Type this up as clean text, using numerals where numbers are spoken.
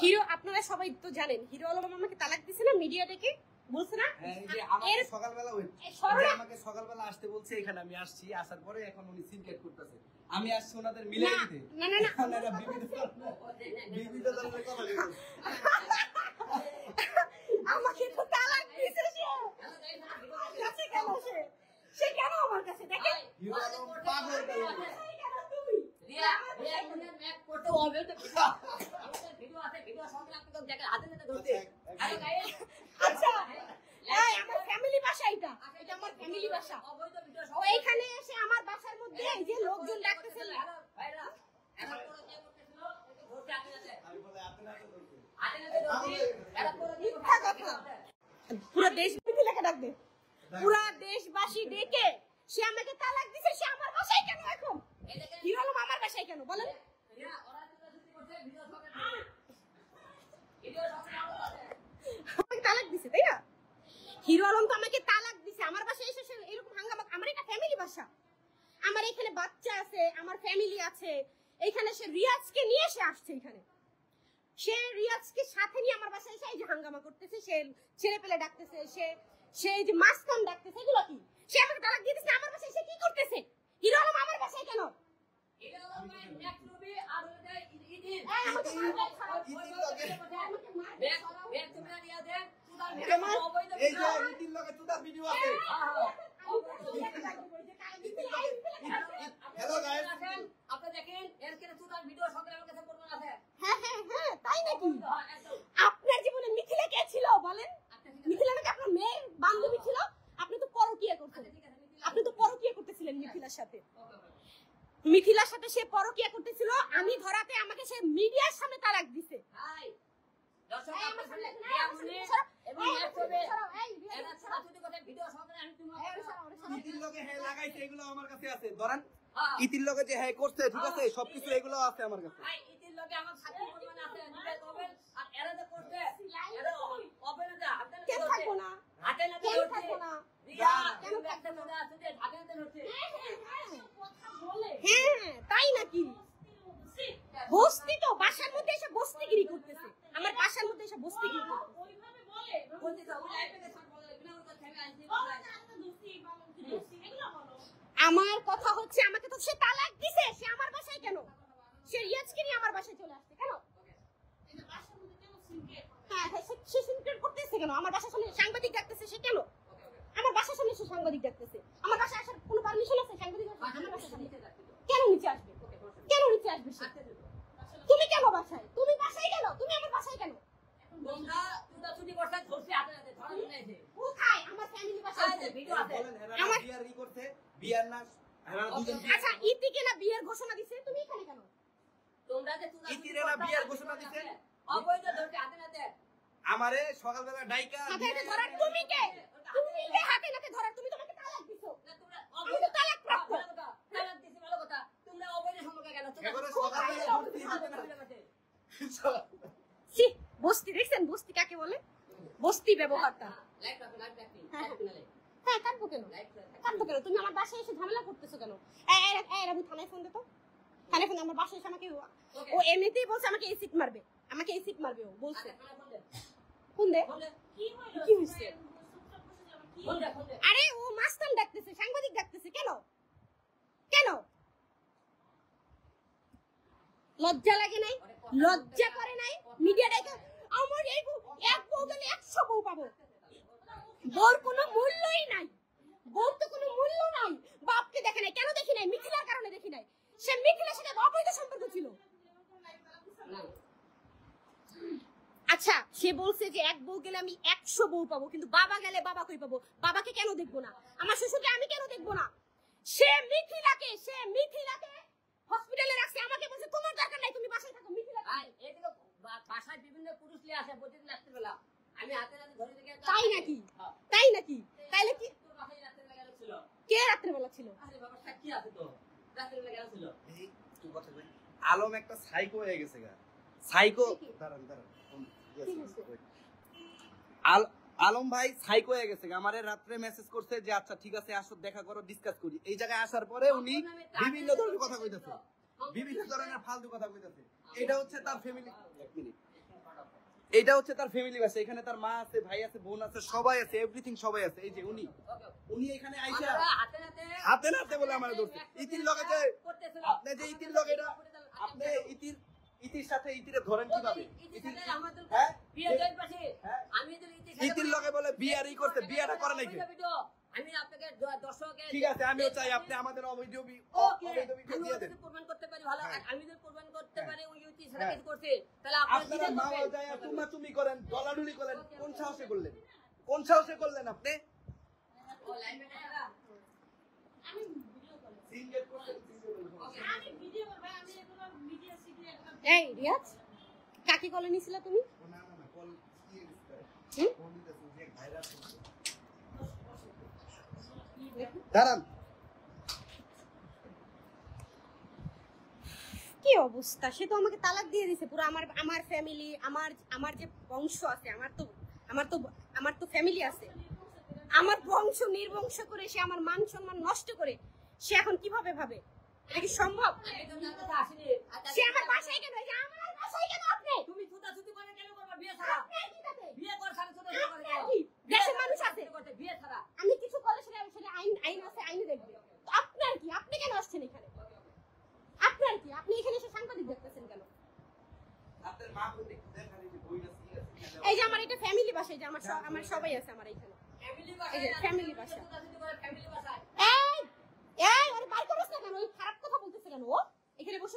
Hero আপনারা সবাই তো জানেন হিরো আলম আমাকে তালাক দিছে না মিডিয়া থেকে বলছে না আমাকে সকালবেলা আসতে বলছে এখানে আমি আসছি আসার পরে এখন উনি সিনকেট করতেছে আমি আসছি ওনাদের মিলাই দিতে না না না আমাকে তো তালাক দিছে সে কেন সে কেন আমার কাছে দেখেন হিরো আলম পাগল দিয়া ম্যাপ করতে হবে তো ভিডিও আছে ভিডিও সঙ্গে আপনি তো দেখেন হাতে হাতে ধরতে আচ্ছা এই আমার ফ্যামিলি বাসা এটা আমার ফ্যামিলি বাসা ও এখানে এসে আমার বাসার মধ্যে এই যে লোকজন ডাকতেছে ভাইরা এখন করে কি করতেছিল ধরতে আমি বলে হাতে ধরতে এটা করে মিথ্যা কথা পুরো দেশ মিথিলাকে ডাক দে পুরো দেশবাসী ডেকে সে আমাকে তালাক দিছে সে আমার বাসায় কেন এখন হিরো আলম আমার বাসায় কেন বলেন আমাকে তালাক দিছে তাই না হিরো আলম তো আমাকে তালাক দিছে আমার বাসায় এসে এরকম হাঙ্গামা আমার এটা ফ্যামিলি বাসা আমার এখানে বাচ্চা আছে আমার ফ্যামিলি আছে এইখানে সে রিয়াজকে নিয়ে এসে আসছে এখানে সে রিয়াজকে সাথে নিয়ে আমার বাসায় এসে এই যে হাঙ্গামা করতেছে সে ছেলে পেলে ডাকতেছে সে যে মাস্তান ডাকতেছে এগুলো কি সে আমাকে তালাক দিয়ে দিছে আমার বাসায় সে কি করতেছে হিরো আলম আমার বাসায় কেন হিরো আলম এক ছবি আর হলো যায় ইদিন আমাকে ব্যাগ তোমরা নিয়ে দেন এই যে ইদিন লগে চুদার ভিডিও আছে হ্যালো গাইস আপনারা দেখেন এর কেন চুদার ভিডিও সকালে আমার কাছে পড়বে আছে হ্যাঁ তাই নাকি আপনার জীবনে মিথিলা কে ছিল বলেন মিথিলা নাকি আপনার মেয়ের বান্ধবী ছিল আপনি তো পরকীয়া করতেন আপনি তো পরকীয়া করতেছিলেন মিথিলার সাথে সে পরকীয়া করতেছিল আমি ধরাতে আমাকে সে মিডিয়ার সামনে তালাক দিছে ভাই দর্শক আপনাদের এবং এর ছবি এরা ছোট কথা ভিডিও সহকারে আমি তোমাকে ইতির লগে হে লাগাইছে এগুলো আমার কাছে আছে ধরেন ইতির লগে যে হে করছে ঠিক আছে সবকিছু এগুলো আছে আমার কাছে ভাই ইতির লগে আমার সাথে পরিমাণে আছে দুটো কবেল আর এরা যে করতে এরা অবেলে দা হাতে না থাকবো না হাতে না থাকবো না রিয়া কেন একটা মজা আছে যে হাতে না ধরছে কথা বলে হ্যাঁ তাই নাকি বস্তি তো বাসার মধ্যে এসে বস্তিগিরি করতেছে আমার বাসার মধ্যে এসে বস্তিগিরি ওইভাবে বলে বলতে যাও ওই লাইভে সব বলে বিনা কথা থেমে আসছে আমার কথা হচ্ছে আমাকে তো সে তালাক দিছে সে আমার বাসায় কেন সে রিয়াজকে নিয়ে আমার বাসায় চলে আসছে কেন এই বাসার মধ্যে কেন সিনক্রেট হ্যাঁ সে সিনক্রেট করতেছে কেন আমার বাসার সামনে সাংবাদিক ডাকতেছে সে কেন আমার বাসার সামনে সে সাংবাদিক ডাকতেছে আমার বাসায় আসার কোনো পারমিশন আছে সাংবাদিক আমার বাসার সামনে কেন নিচে আসবে সে তুমি কেন বাসায় তুমি বাসায় কেন তুমি আমার বাসায় কেন তোমরা চুদাচুদি করতে ধরছি হাতে হাতে ধরা নিয়েছে কোথায় আমার ফ্যামিলি বাসায় আছে ভিডিও আছে আমার বিয়ার ই করতে বিয়ার না আচ্ছা ইতিকে না বিয়ের ঘোষণা দিছে তুমি এখানে কেন তোমরা যে ইতিরে না বিয়ার ঘোষণা দিছে অবৈধ ধরতে হাতে হাতে আমারে সকালবেলা ডাইকা হাতে হাতে ধরার তুমি কে হাতে হাতে ধরার তুমি তোমাকে তালাক দিছো না তোমরা অবৈধ তালাক প্রাপ্ত তালাক দিছি ভালো কথা তোমরা অবৈধ সম্পর্ক কেন বস্তি দেখছেন বস্তি কাকে বলে বস্তি ব্যবহারটা হ্যাঁ কাটবো কেন তুমি আমার বাসায় এসে ঝামেলা করতেছো কেন আমি থানায় ফোন দে তো থানায় ফোন আমার বাসায় এসে আমাকে ও এমনিতেই বলছে আমাকে এসিড মারবে ও বলছে ফোন দে কি হইছে আরে ও মাস্তান ডাকতেছে সাংবাদিক ডাকতেছে কেন লজ্জা লাগে নাই লজ্জা করে নাই মিডিয়া ডাকে আমার এই এক বউ গেলে 100 বউ পাবো বউর কোনো মূল্যই নাই বউর তো কোনো মূল্য নাই বাপকে দেখে নাই কেন দেখি নাই মিথিলার কারণে দেখি নাই সে মিথিলার সাথে অবৈধ সম্পর্ক ছিল আচ্ছা সে বলছে যে এক বউ গেলে আমি 100 বউ পাবো কিন্তু বাবা গেলে বাবা কই পাবো বাবাকে কেন দেখবো না আমার শ্বশুরকে আমি কেন দেখবো না সে মিথিলাকে হসপিটালে রাখছে আমাকে বলছে তোমার দরকার নাই তুমি বাসায় থাকো মিথিলা এদিকে বাসায় বিভিন্ন পুরুষ নিয়ে আসে প্রতিদিন রাত্রে বেলা আমি হাতে হাতে ধরে থেকে তাই নাকি তাইলে কি তোর বাসায় রাত্রে বেলা ছিল কে রাত্রে বেলা ছিল আরে বাবা সাক্ষী আছে তো রাত্রে বেলা ছিল এই তুই কথা বল আলম একটা সাইকো হয়ে গেছে গা সাইকো দাঁড়ান আলম ভাই সাইকো হয়ে গেছে আমারে রাত্রে মেসেজ করছে যে আচ্ছা ঠিক আছে আসো দেখা করো ডিসকাস করি এই জায়গায় আসার পরে উনি বিভিন্ন ধরনের কথা কইতেছে বিভিন্ন ধরনের ফালতু কথা কইতাছে। এটা হচ্ছে তার ফ্যামিলি, এক মিনিট, এটা হচ্ছে তার ফ্যামিলি বাসা। এখানে তার মা আছে, ভাই আছে, বোন আছে, সবাই আছে, এভরিথিং সবাই আছে। এই যে উনি এখানে আইসা হাতে নাতে বলে আমার ধরছে ইতির লগে যে আপনি যে ইতির লগে এটা আপনি ইতির সাথে ইতিরে ধরেন কিভাবে? হ্যাঁ ইতির লগে বলে বিয়ারই করতে, বিয়াটা করে নাকি? আমি আপনাকে দর্শকের ঠিক আছে, আমিও চাই আপনি আমাদের অবৈধ ভিডিও দিয়ে দেন। প্রমাণ করতে পারি ভালো, আর আমি যদি প্রমাণ করতে পারি ওই ইউটি সারা হ্যাঁ। কিছু করছে, তাহলে আপনারা মাওয়া যায় তুমি করেন, ডলাডুলি করেন, কোন সাহসে করলেন? কোন সাহসে করলেন আপনি? এই রিয়াজ, কাকে কলে নিছিলা তুমি? দাঁড়ান, কি অবস্থা, সে তো আমাকে তালাক দিয়ে দিছে পুরো। আমার ফ্যামিলি, আমার যে বংশ আছে, আমার তো ফ্যামিলি আছে, আমার বংশ নির্বংশ করে সে আমার মান সম্মান নষ্ট করে সে এখন কিভাবে ভাবে? এটা কি সম্ভব? সে আমার বাসায় কেন? আমার বাসায় কেন আপনি? তুমি ছুটাছুটি করে কেন করবা বিয়ে ছাড়া? বিয়ে কর ছাড়া ছুটাছুটি করে কেন? দেশের মানুষ আছে বিয়ে ছাড়া। আমি কিছু করে সেটা আইন আছে, আইনে দেখবে। তো আপনার কি? আপনি কেন আসছেন এখানে? আপনার কি? আপনি এখানে এসে সাংবাদিক দেখতেছেন কেন? আপনার মা বলতে দেখালি যে বইটা আছে। এই যে আমার এটা ফ্যামিলি বাসা, এই যে আমার সবাই আছে আমার এখানে। এই যে ফ্যামিলি বাসা। এই ওরে বাইর করছ না কেন? ওই খারাপ কথা বলতেছে কেন ও? এখানে বসে